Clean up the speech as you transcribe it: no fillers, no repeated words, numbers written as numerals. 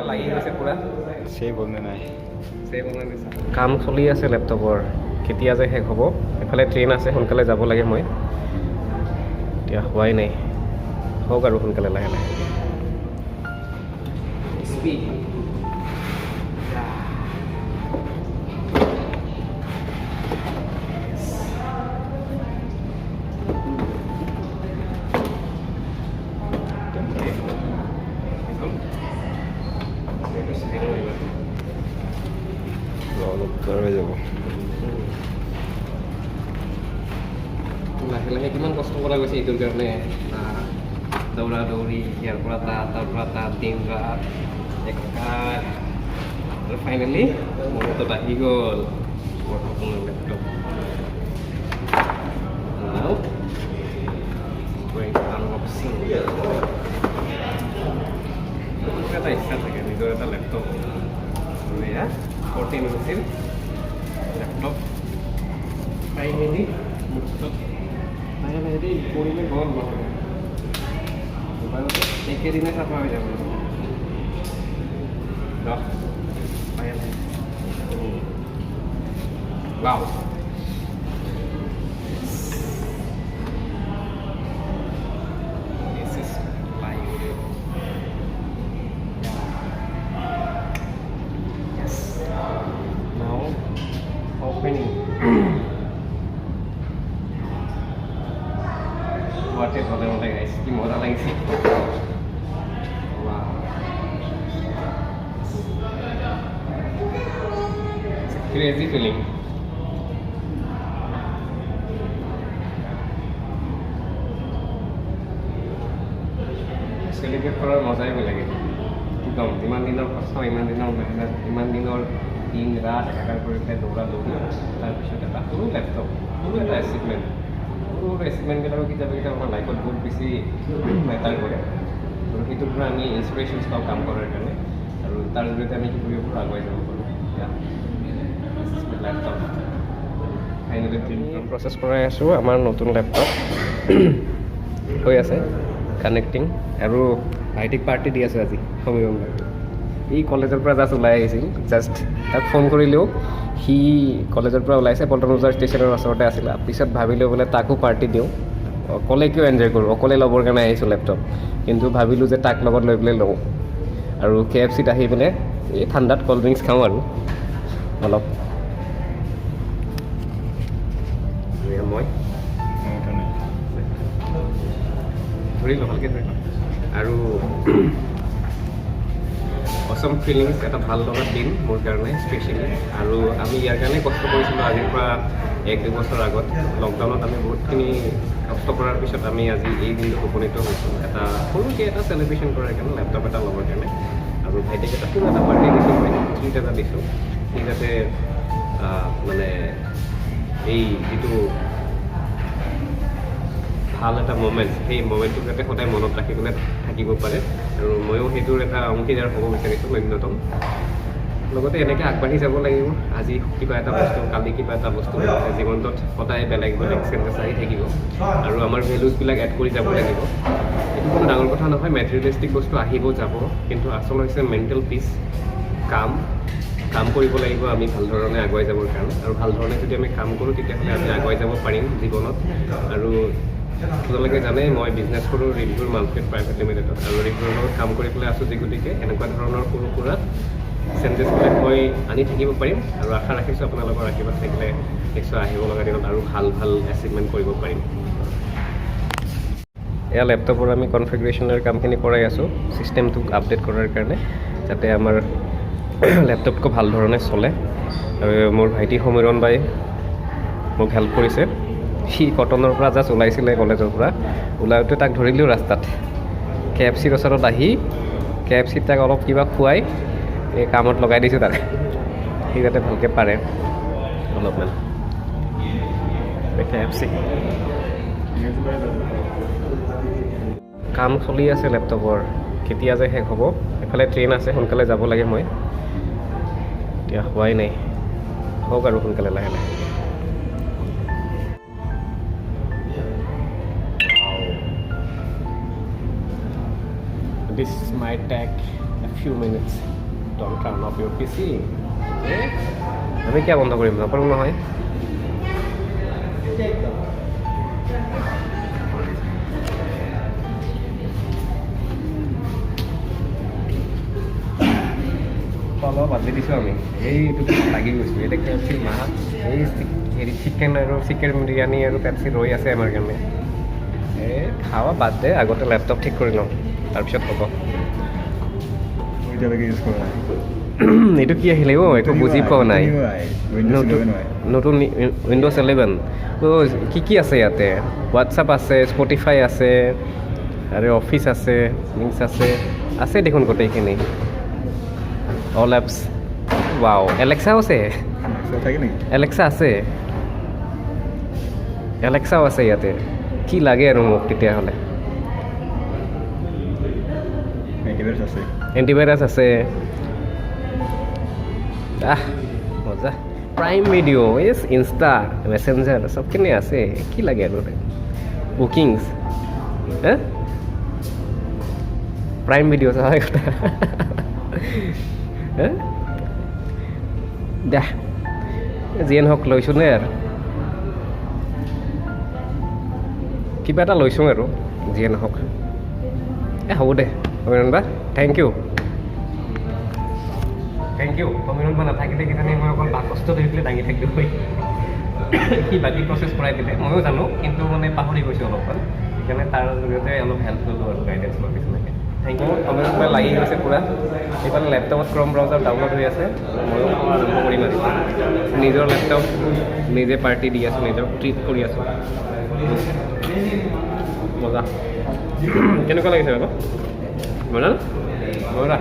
লাগি গৈছে পুৰা সেভ হ'লনে নাই সেভ হ'লে দিছে কাম চলি আছে লেপটপৰ কেতিয়া যে শেষ হ'ব এফালে ট্ৰেইন আছে সোনকালে যাব লাগে মই এতিয়া হোৱাই নাই হওক আৰু সোনকালে লাহে লাহে স্পীড হৈ যাব লাহে লাহে কিমান কষ্ট কৰা গৈছে এইটোৰ কাৰণে দৌৰা দৌৰি ইয়াৰ পৰা তাত তাৰ পৰা তাত দিন ৰাত একাকাৰ আৰু ফাইনেলি মোৰ হাতত আহি গ'ল মোৰ সপোনৰ লেপটপ নাও আনবক্সিং এটা ইচ্ছা থাকে নিজৰ এটা লেপটপ আৰু এয়া 14 ইঞ্চিৰ লেপটপ পাই মেলি মোৰ হাতত লাহে লাহে দেই পৰিলে গ'ল নহয় একেদিনে চাফা হৈ যাব Wow. This is live. Yes. Now opening. What is what guys? Ki moza lagise. Wow. It's a crazy feeling. Celebrate কৰাৰ মজাই বেলেগ একদম যিমান দিনৰ কষ্ট ইমান দিনৰ মেহনত ইমান দিনৰ দিন ৰাত একাকাৰ কৰি পেলাই দৌৰা দৌৰি তাৰপিছত এটা সৰু লেপটপ সৰু এটা এচিভমেণ্ট সৰু সৰু এচিভমেণ্টবিলাকো কেতিয়াবা কেতিয়াবা আমাৰ লাইফত বহুত বেছি মেটাৰ কৰে আৰু সেইটোৰ পৰা আমি ইনস্পিৰেশ্যনছ পাওঁ কাম কৰাৰ কাৰণে আৰু তাৰ জৰিয়তে আমি কি কৰিব পাৰোঁ আগুৱাই যাব পাৰোঁ লেপটপ ফাইনেলি প্ৰচেছ কৰাই আছোঁ আমাৰ নতুন লেপটপ হৈ আছে কানেক্টিং আৰু ভাইটিক পাৰ্টি দি আছে আজি সমীৰণ ই কলেজৰ পৰা জাষ্ট ওলাই আহিছিল জাষ্ট তাক ফোন কৰিলেও সি কলেজৰ পৰা ওলাইছে পল্টন বজাৰ ষ্টেচনৰ ওচৰতে আছিলে পিছত ভাবিলোঁ বোলে তাকো পাৰ্টি দিওঁ অকলে কিয় এনজয় কৰোঁ অকলে ল'বৰ কাৰণে আহিছোঁ লেপটপ কিন্তু ভাবিলোঁ যে তাক লগত লৈ পেলাই লওঁ আৰু KFCত আহি পেলাই এই ঠাণ্ডাত ক'ল্ড ড্ৰিংকছ খাওঁ আৰু অলপ মই ধৰি লওঁ ভালকৈ ধৰি লওঁ আৰু অসম ফিলিংছ এটা ভাল লগা দিন মোৰ কাৰণে স্পেচিয়েলি আৰু আমি ইয়াৰ কাৰণে কষ্ট কৰিছিলোঁ আজিৰ পৰা 1-2 বছৰ আগত লকডাউনত আমি বহুতখিনি কষ্ট কৰাৰ পিছত আমি আজি এই দিনটোত উপনীত হৈছোঁ এটা সৰুকৈ এটা চেলিব্ৰেশ্যন কৰাৰ কাৰণে লেপটপ এটা ল'বৰ কাৰণে আৰু ভাইটিক এটা সৰু এটা পাৰ্টি দিছোঁ মই ট্ৰিট এটা দিছোঁ সি যাতে মানে এই যিটো ভাল এটা মমেণ্ট সেই মমেণ্টটো যাতে সদায় মনত ৰাখি পেলাই থাকিব পাৰে আৰু ময়ো সেইটোৰ এটা অংশীদাৰ হ'ব বিচাৰিছোঁ ন্যূনতম লগতে এনেকৈ আগবাঢ়ি যাব লাগিব আজি কিবা এটা বস্তু কালি কিবা এটা বস্তু জীৱনটোত সদায় বেলেগ বেলেগ চেঞ্জেছ আহি থাকিব আৰু আমাৰ ভেলুজবিলাক এড কৰি যাব লাগিব এইটো কোনো ডাঙৰ কথা নহয় মেটেৰিয়েলিষ্টিক বস্তু আহিব যাব কিন্তু আচল হৈছে মেণ্টেল পিচ কাম কৰিব লাগিব আমি ভাল ধৰণে আগুৱাই যাবৰ কাৰণে আৰু ভাল ধৰণে যদি আমি কাম কৰোঁ তেতিয়াহ'লে আমি আগুৱাই যাব পাৰিম জীৱনত আৰু আপোনালোকে জানে মই বিজনেছ কৰোঁ ৰিভিউৰ মাৰ্কেট প্ৰাইভেট লিমিটেডত আৰু ৰিভিউৰ লগত কাম কৰি পেলাই আছোঁ যে গতিকে এনেকুৱা ধৰণৰ সৰু সুৰা চেঞ্জেছবিলাক মই আনি থাকিব পাৰিম আৰু আশা ৰাখিছোঁ আপোনালোকৰ আশীৰ্বাদ থাকিলে নিশ্চয় আহিব লগা দিনত আৰু ভাল ভাল এচিভমেণ্ট কৰিব পাৰিম এয়া লেপটপৰ আমি কনফিগাৰেশ্যনৰ কামখিনি কৰাই আছোঁ ছিষ্টেমটোক আপডেট কৰাৰ কাৰণে যাতে আমাৰ লেপটপটো ভাল ধৰণে চলে আৰু মোৰ ভাইটি সমীৰণ বাই মোক হেল্প কৰিছে সি কটনৰ পৰা জাষ্ট ওলাইছিলে কলেজৰ পৰা ওলাওঁতে তাক ধৰিলোঁ ৰাস্তাত KFCৰ ওচৰত আহি KFCত তাক অলপ কিবা খুৱাই এই কামত লগাই দিছোঁ তাক সি যাতে ভালকৈ পাৰে অলপমান KFC কাম চলি আছে লেপটপৰ কেতিয়া যে শেষ হ'ব এফালে ট্ৰেইন আছে সোনকালে যাব লাগে মই এতিয়া হোৱাই নাই হওক আৰু সোনকালে লাহে লাহে This is my tech A few minutes. Don't turn off your PC. আমি কিয় বন্ধ কৰিম নকৰোঁ নহয় অলপ বাদ দিছোঁ আমি এইটো লাগি গৈছোঁ এতিয়া কেপচিৰ মাছ এই হেৰি চিকেন আৰু চিকেন বিৰিয়ানী আৰু পেপচি ৰৈ আছে আমাৰ কাৰণে এই খাৱা বাদ দে আগতে লেপটপ ঠিক কৰি লওঁ তাৰপিছত ক'ব এতিয়ালৈকে ইউজ কৰা নাই এইটো কি আহিলে অ' একো বুজি পোৱা নাই নতুন উইণ্ড'জ 11 কি কি আছে ইয়াতে হোৱাটছআপ আছে স্পটিফাই আছে আৰু অফিচ আছে লিংকছ আছে দেখোন গোটেইখিনি অল এপছ ৱাও এলেক্সাও আছে থাকে নেকি এলেক্সা আছে এলেক্সাও আছে ইয়াতে কি লাগে আৰু মোক তেতিয়াহ'লে এণ্টিভাইৰাছ আছে এণ্টিভাইৰাছ আছে মজা prime video' yes Insta messenger চবখিনি আছে কি লাগে আৰু বুকিংছ হে প্ৰাইম ভিডিঅ' সহায় কথা হে দে যিয়ে নহওক লৈছোঁ নে আৰু কিবা এটা লৈছোঁ আৰু যিয়ে নহওক হ'ব দে অমিৰণ বা থেংক ইউ অমিৰণ বা নাথাকিলে কিজানি মই অকল বাকচটো ধৰি পেলাই দাঙি থাকিলোঁ সি বাকী প্ৰচেছ কৰাই দিলে ময়ো জানো কিন্তু মানে পাহৰি গৈছোঁ অলপমান সেইকাৰণে তাৰ জৰিয়তে অলপ হেল্প ল'লোঁ আৰু গাইডেঞ্চ লোৱাৰ নিচিনাকৈ থেংক ইউ অমিৰণ বা লাগি গৈছে পূৰা এইফালে লেপটপত ক্ৰম ব্ৰাউজাৰ ডাউনলোড হৈ আছে ময়ো আৰম্ভ কৰিম আৰু নিজৰ লেপটপ নিজে পাৰ্টি দি আছোঁ নিজৰ ট্ৰিট কৰি আছোঁ মজা কেনেকুৱা লাগিছে বাৰু মজা মজা